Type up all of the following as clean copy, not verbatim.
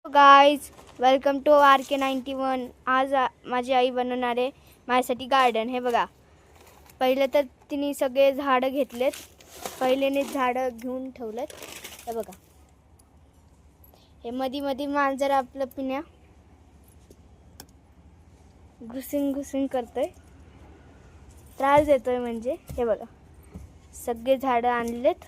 Guys welcome to RK91। आज माझी आई बनवणार आहे माझ्यासाठी गार्डन। हे बघा, पहिले तर तिने सगळे झाडं घेतलेत, पहिलेने झाडं घेऊन ठेवलेत। हे बघा, हे मधी मधी मांजर आपलं पिण्या घुसिंग करतोय, त्रास देतोय म्हणजे। हे बघा, सगळे झाडं आणलेत।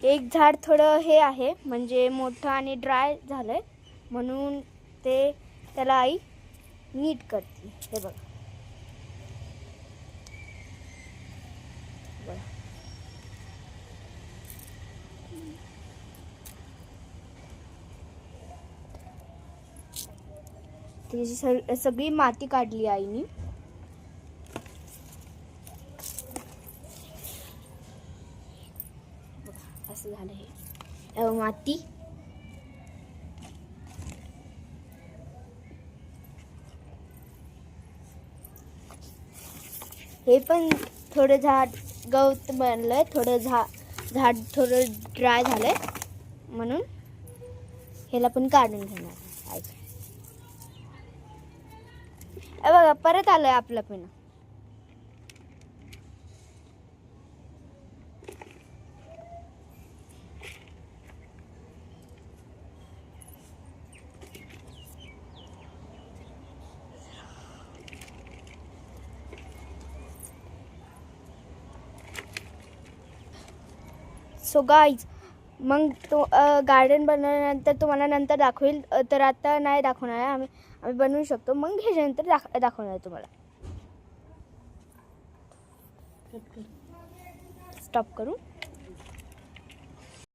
एक झाड थोडं हे आहे म्हणजे मोठं आणि ड्राय झालंय, म्हणून त्याला आई नीट करते। हे बघा, त्याची सगळी माती काढली आईनी। असं झालं हे माती। हे पण थोडं झाड गवत बनलंय, थोडं झाड थोडं ड्राय झालंय, म्हणून ह्याला पण काढून घेणार आहे। बघा, परत आलंय आपलं पिणं। सो गाईज, मग तो गार्डन बनवल्यानंतर तुम्हाला नंतर दाखवेल, तर आता नाही दाखवणार आहे। आम्ही बनवू शकतो, मग ह्याच्यानंतर दाखवणार आहे तुम्हाला। स्टॉप करू।